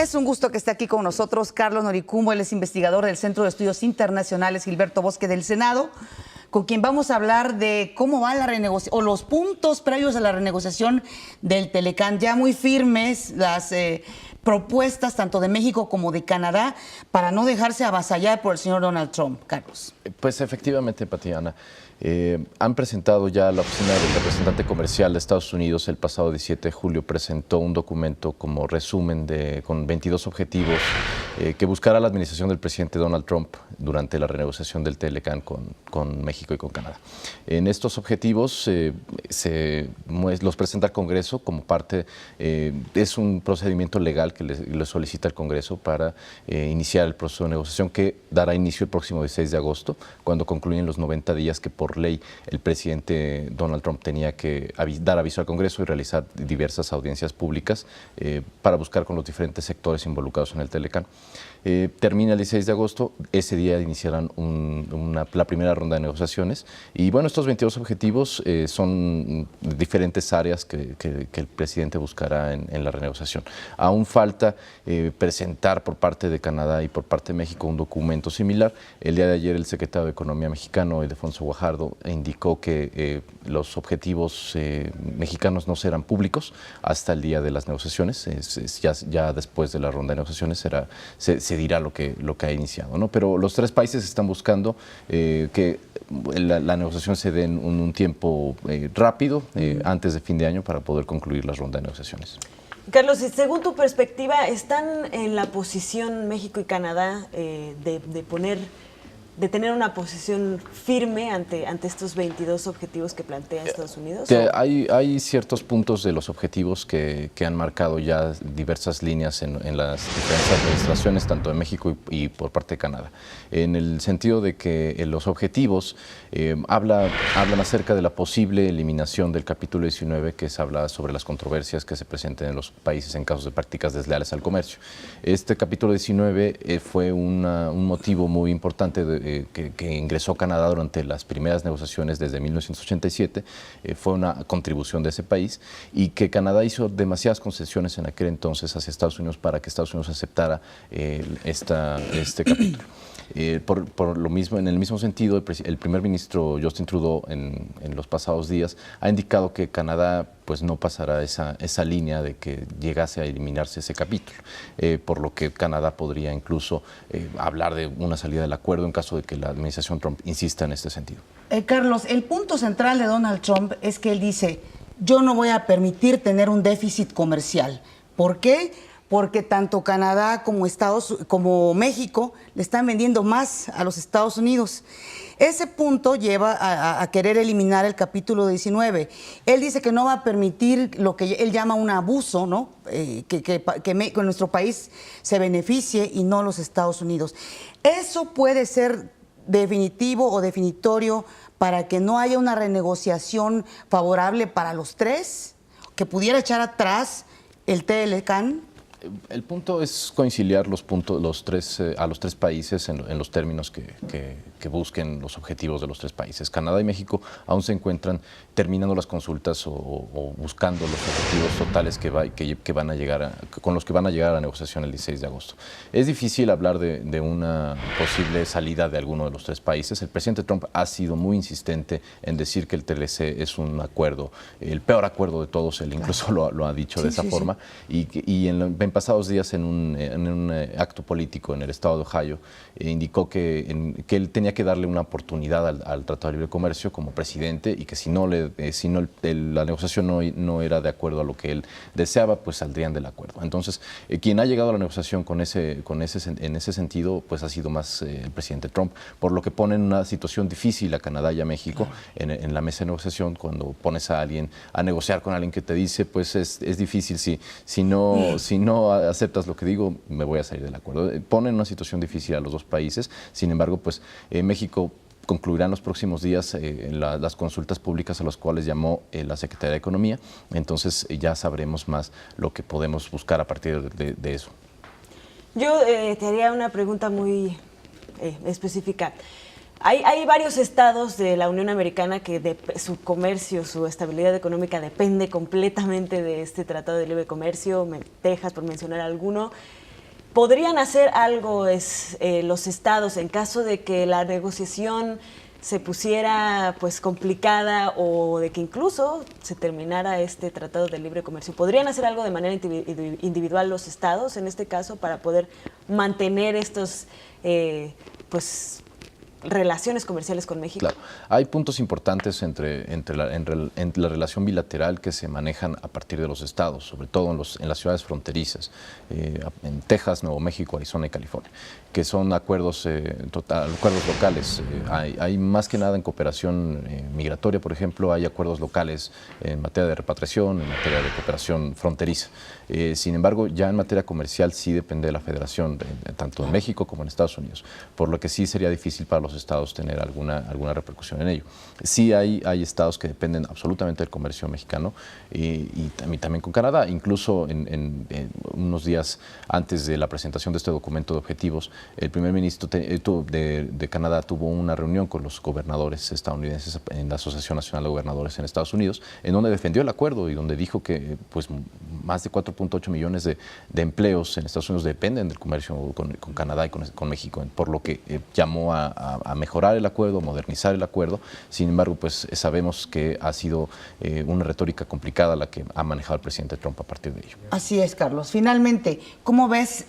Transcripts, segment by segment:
Es un gusto que esté aquí con nosotros Carlos Noricumbo, él es investigador del Centro de Estudios Internacionales Gilberto Bosque del Senado, con quien vamos a hablar de cómo va la renegociación, o los puntos previos a la renegociación del Telecán. Ya muy firmes las propuestas tanto de México como de Canadá para no dejarse avasallar por el señor Donald Trump. Carlos. Pues efectivamente, Tatiana. Han presentado ya la oficina del representante comercial de Estados Unidos el pasado 17 de julio, presentó un documento como resumen con 22 objetivos que buscará la administración del presidente Donald Trump durante la renegociación del Telecán con México y con Canadá. En estos objetivos los presenta el Congreso como parte, es un procedimiento legal que le solicita el Congreso para iniciar el proceso de negociación que dará inicio el próximo 16 de agosto, cuando concluyen los 90 días que por ley el presidente Donald Trump tenía que dar aviso al Congreso y realizar diversas audiencias públicas para buscar con los diferentes sectores involucrados en el Telecán. Termina el 16 de agosto, ese día iniciarán la primera ronda de negociaciones y bueno, estos 22 objetivos son diferentes áreas que el presidente buscará en la renegociación. Aún falta presentar por parte de Canadá y por parte de México un documento similar. El día de ayer el secretario de Economía mexicano, Ildefonso Guajardo, indicó que los objetivos mexicanos no serán públicos hasta el día de las negociaciones. Ya después de la ronda de negociaciones se dirá lo que ha iniciado, ¿no? Pero los tres países están buscando que la negociación se dé en un tiempo rápido, antes de fin de año, para poder concluir la ronda de negociaciones. Carlos, según tu perspectiva, ¿están en la posición México y Canadá de tener una posición firme ante estos 22 objetivos que plantea Estados Unidos? Hay ciertos puntos de los objetivos que han marcado ya diversas líneas en las diferentes administraciones, tanto de México y por parte de Canadá. En el sentido de que los objetivos hablan acerca de la posible eliminación del capítulo 19, que se habla sobre las controversias que se presenten en los países en casos de prácticas desleales al comercio. Este capítulo 19 fue un motivo muy importante que ingresó Canadá durante las primeras negociaciones desde 1987, fue una contribución de ese país y que Canadá hizo demasiadas concesiones en aquel entonces hacia Estados Unidos para que Estados Unidos aceptara este capítulo. Por lo mismo, en el mismo sentido, el primer ministro Justin Trudeau en los pasados días ha indicado que Canadá pues no pasará esa línea de que llegase a eliminarse ese capítulo, por lo que Canadá podría incluso hablar de una salida del acuerdo en caso de que la administración Trump insista en este sentido. Carlos, el punto central de Donald Trump es que él dice, yo no voy a permitir tener un déficit comercial. ¿Por qué? Porque tanto Canadá como México le están vendiendo más a los Estados Unidos. Ese punto lleva a querer eliminar el capítulo 19. Él dice que no va a permitir lo que él llama un abuso, ¿no? Que nuestro país se beneficie y no los Estados Unidos. ¿Eso puede ser definitivo o definitorio para que no haya una renegociación favorable para los tres? ¿Que pudiera echar atrás el Telecán? El punto es conciliar a los tres países en los términos que busquen los objetivos de los tres países. Canadá y México aún se encuentran terminando las consultas o buscando los objetivos totales con los que van a llegar a la negociación el 16 de agosto. Es difícil hablar de una posible salida de alguno de los tres países. El presidente Trump ha sido muy insistente en decir que el TLC es un acuerdo, el peor acuerdo de todos. Él incluso lo ha dicho de esa forma. Y en pasados días en un acto político en el estado de Ohio indicó que él tenía que darle una oportunidad al Tratado de Libre Comercio como presidente y que si la negociación no era de acuerdo a lo que él deseaba, pues saldrían del acuerdo. Entonces, quien ha llegado a la negociación en ese sentido, pues ha sido más el presidente Trump, por lo que pone en una situación difícil a Canadá y a México en la mesa de negociación. Cuando pones a alguien a negociar con alguien que te dice, pues es difícil, si no aceptas lo que digo, me voy a salir del acuerdo. Pone en una situación difícil a los dos países. Sin embargo, pues México concluirá en los próximos días las consultas públicas a las cuales llamó la Secretaría de Economía. Entonces ya sabremos más lo que podemos buscar a partir de eso. Yo te haría una pregunta muy específica. Hay varios estados de la Unión Americana que su comercio, su estabilidad económica depende completamente de este Tratado de Libre Comercio, Texas, por mencionar alguno. ¿Podrían hacer algo los estados en caso de que la negociación se pusiera pues complicada o de que incluso se terminara este tratado de libre comercio? ¿Podrían hacer algo de manera individual los estados en este caso para poder mantener estos pues relaciones comerciales con México? Claro, hay puntos importantes entre la relación bilateral que se manejan a partir de los estados, sobre todo en las ciudades fronterizas, en Texas, Nuevo México, Arizona y California, que son acuerdos locales. Hay más que nada en cooperación migratoria, por ejemplo, hay acuerdos locales en materia de repatriación, en materia de cooperación fronteriza. Sin embargo, ya en materia comercial sí depende de la federación, tanto en México como en Estados Unidos, por lo que sí sería difícil para los estados tener alguna repercusión en ello. Sí hay estados que dependen absolutamente del comercio mexicano y también con Canadá. Incluso en unos días antes de la presentación de este documento de objetivos, el primer ministro de Canadá tuvo una reunión con los gobernadores estadounidenses en la Asociación Nacional de Gobernadores en Estados Unidos, en donde defendió el acuerdo y donde dijo que pues, más de 4.8 millones de empleos en Estados Unidos dependen del comercio con Canadá y con México, por lo que llamó a mejorar el acuerdo, modernizar el acuerdo. Sin embargo, pues sabemos que ha sido una retórica complicada la que ha manejado el presidente Trump a partir de ello. Así es, Carlos. Finalmente, ¿cómo ves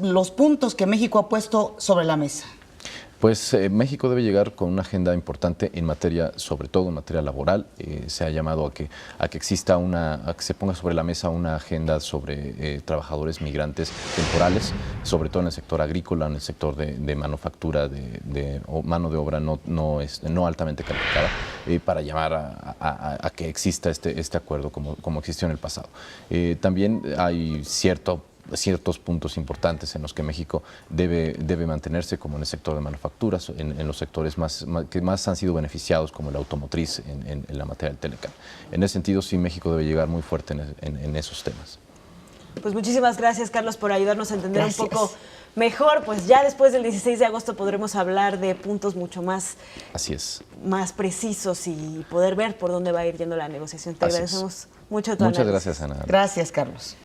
los puntos que México ha puesto sobre la mesa? Pues México debe llegar con una agenda importante en materia, sobre todo en materia laboral. Se ha llamado a que exista a que se ponga sobre la mesa una agenda sobre trabajadores migrantes temporales, sobre todo en el sector agrícola, en el sector de manufactura, o mano de obra no altamente calificada, para llamar a que exista este acuerdo como existió en el pasado. También hay ciertos puntos importantes en los que México debe mantenerse, como en el sector de manufacturas, en los sectores que más han sido beneficiados, como el automotriz, en la materia del telecom. En ese sentido, sí, México debe llegar muy fuerte en esos temas. Pues muchísimas gracias, Carlos, por ayudarnos a entender Gracias. un poco mejor. Pues ya después del 16 de agosto podremos hablar de puntos mucho más, Así es. más precisos y poder ver por dónde va a ir yendo la negociación. Te Así es. agradecemos mucho tu Muchas análisis. gracias, Ana. Gracias, Carlos.